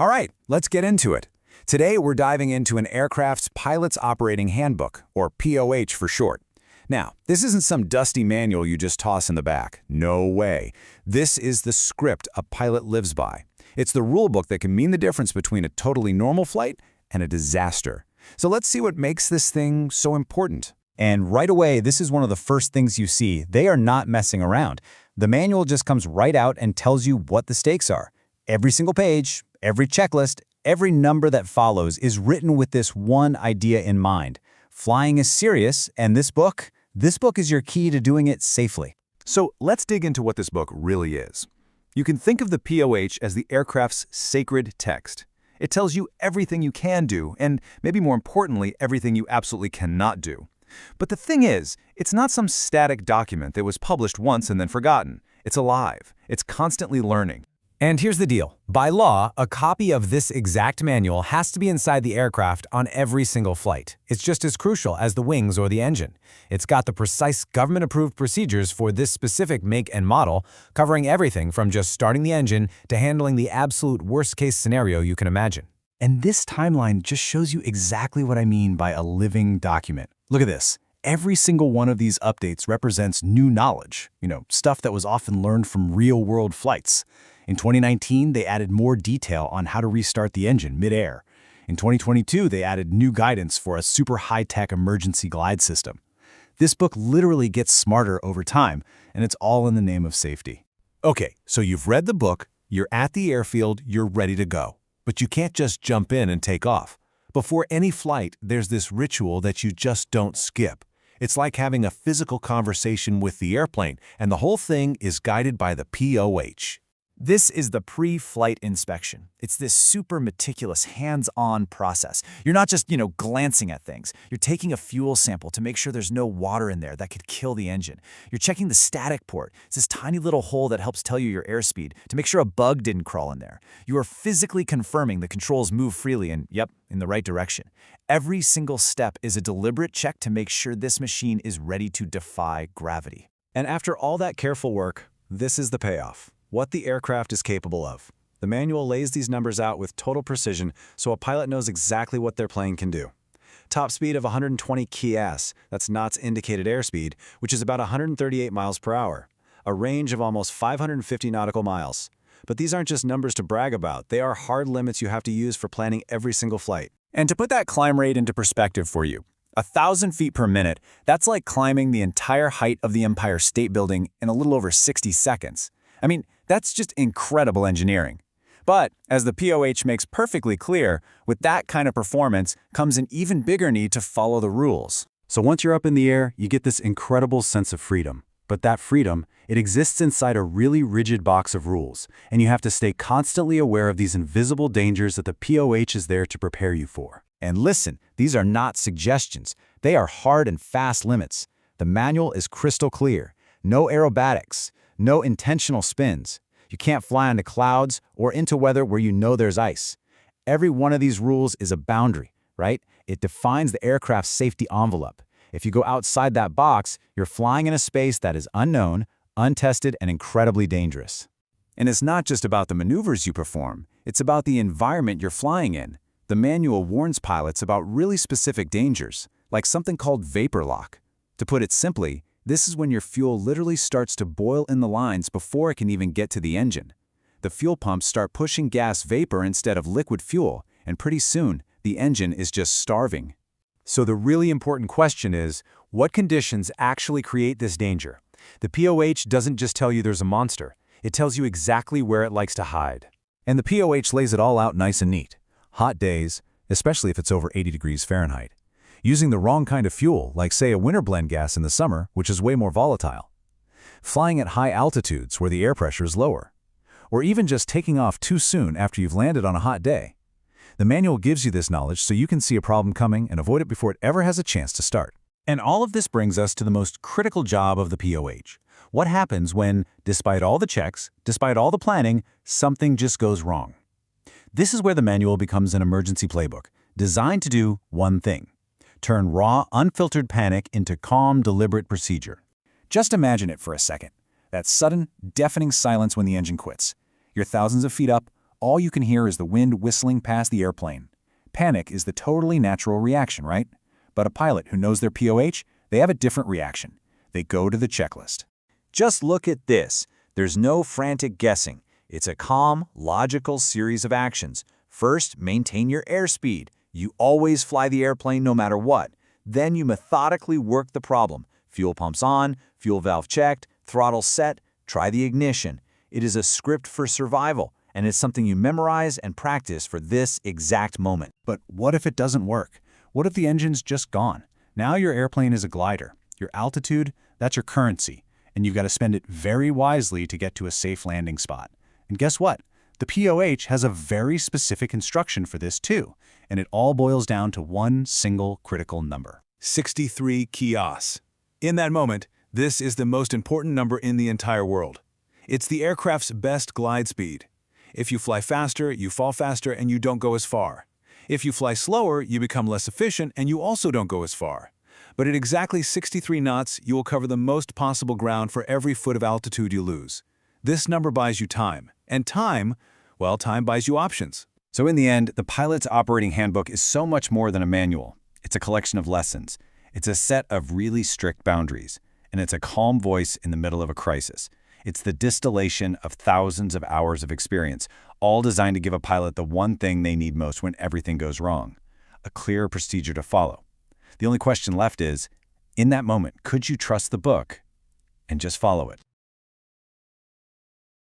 All right, let's get into it. Today, we're diving into an aircraft's Pilot's Operating Handbook, or POH for short. Now, this isn't some dusty manual you just toss in the back. No way. This is the script a pilot lives by. It's the rule book that can mean the difference between a totally normal flight and a disaster. So let's see what makes this thing so important. And right away, this is one of the first things you see. They are not messing around. The manual just comes right out and tells you what the stakes are. Every single page, every checklist, every number that follows is written with this one idea in mind. Flying is serious, and this book is your key to doing it safely. So let's dig into what this book really is. You can think of the POH as the aircraft's sacred text. It tells you everything you can do, and maybe more importantly, everything you absolutely cannot do. But the thing is, it's not some static document that was published once and then forgotten. It's alive. It's constantly learning. And here's the deal. By law, a copy of this exact manual has to be inside the aircraft on every single flight. It's just as crucial as the wings or the engine. It's got the precise government-approved procedures for this specific make and model, covering everything from just starting the engine to handling the absolute worst-case scenario you can imagine. And this timeline just shows you exactly what I mean by a living document. Look at this. Every single one of these updates represents new knowledge, stuff that was often learned from real-world flights. In 2019, they added more detail on how to restart the engine mid-air. In 2022, they added new guidance for a super high-tech emergency glide system. This book literally gets smarter over time, and it's all in the name of safety. Okay, so you've read the book, you're at the airfield, you're ready to go. But you can't just jump in and take off. Before any flight, there's this ritual that you just don't skip. It's like having a physical conversation with the airplane, and the whole thing is guided by the POH. This is the pre-flight inspection. It's this super meticulous, hands-on process. You're not just, glancing at things. You're taking a fuel sample to make sure there's no water in there that could kill the engine. You're checking the static port. It's this tiny little hole that helps tell you your airspeed to make sure a bug didn't crawl in there. You are physically confirming the controls move freely and, in the right direction. Every single step is a deliberate check to make sure this machine is ready to defy gravity. And after all that careful work, this is the payoff. What the aircraft is capable of. The manual lays these numbers out with total precision so a pilot knows exactly what their plane can do. Top speed of 120 kS, that's knots indicated airspeed, which is about 138 miles per hour. A range of almost 550 nautical miles. But these aren't just numbers to brag about, they are hard limits you have to use for planning every single flight. And to put that climb rate into perspective for you, 1,000 feet per minute, that's like climbing the entire height of the Empire State Building in a little over 60 seconds. I mean, that's just incredible engineering. But, as the POH makes perfectly clear, with that kind of performance comes an even bigger need to follow the rules. So once you're up in the air, you get this incredible sense of freedom. But that freedom, it exists inside a really rigid box of rules, and you have to stay constantly aware of these invisible dangers that the POH is there to prepare you for. And listen, these are not suggestions. They are hard and fast limits. The manual is crystal clear. No aerobatics. No intentional spins. You can't fly onto clouds or into weather where you know there's ice. Every one of these rules is a boundary, right? It defines the aircraft's safety envelope. If you go outside that box, you're flying in a space that is unknown, untested, and incredibly dangerous. And it's not just about the maneuvers you perform, it's about the environment you're flying in. The manual warns pilots about really specific dangers, like something called vapor lock. To put it simply, this is when your fuel literally starts to boil in the lines before it can even get to the engine. The fuel pumps start pushing gas vapor instead of liquid fuel, and pretty soon, the engine is just starving. So the really important question is, what conditions actually create this danger? The POH doesn't just tell you there's a monster, it tells you exactly where it likes to hide. And the POH lays it all out nice and neat. Hot days, especially if it's over 80 degrees Fahrenheit. Using the wrong kind of fuel, like say a winter blend gas in the summer, which is way more volatile. Flying at high altitudes where the air pressure is lower. Or even just taking off too soon after you've landed on a hot day. The manual gives you this knowledge so you can see a problem coming and avoid it before it ever has a chance to start. And all of this brings us to the most critical job of the POH. What happens when, despite all the checks, despite all the planning, something just goes wrong? This is where the manual becomes an emergency playbook, designed to do one thing. Turn raw, unfiltered panic into calm, deliberate procedure. Just imagine it for a second. That sudden, deafening silence when the engine quits. You're thousands of feet up, All you can hear is the wind whistling past the airplane. Panic is the totally natural reaction, right? But a pilot who knows their POH, they have a different reaction. They go to the checklist. Just look at this. There's no frantic guessing. It's a calm, logical series of actions. First, maintain your airspeed. You always fly the airplane no matter what. Then you methodically work the problem. Fuel pumps on, fuel valve checked, throttle set, try the ignition. It is a script for survival, and it's something you memorize and practice for this exact moment. But what if it doesn't work? What if the engine's just gone? Now your airplane is a glider. Your altitude, that's your currency, and you've got to spend it very wisely to get to a safe landing spot. And guess what? The POH has a very specific instruction for this too, and it all boils down to one single critical number. 63 kios. In that moment, this is the most important number in the entire world. It's the aircraft's best glide speed. If you fly faster, you fall faster and you don't go as far. If you fly slower, you become less efficient and you also don't go as far. But at exactly 63 knots, you will cover the most possible ground for every foot of altitude you lose. This number buys you time. And time, well, time buys you options. So in the end, the pilot's operating handbook is so much more than a manual. It's a collection of lessons. It's a set of really strict boundaries. And it's a calm voice in the middle of a crisis. It's the distillation of thousands of hours of experience, all designed to give a pilot the one thing they need most when everything goes wrong: a clear procedure to follow. The only question left is, in that moment, could you trust the book and just follow it?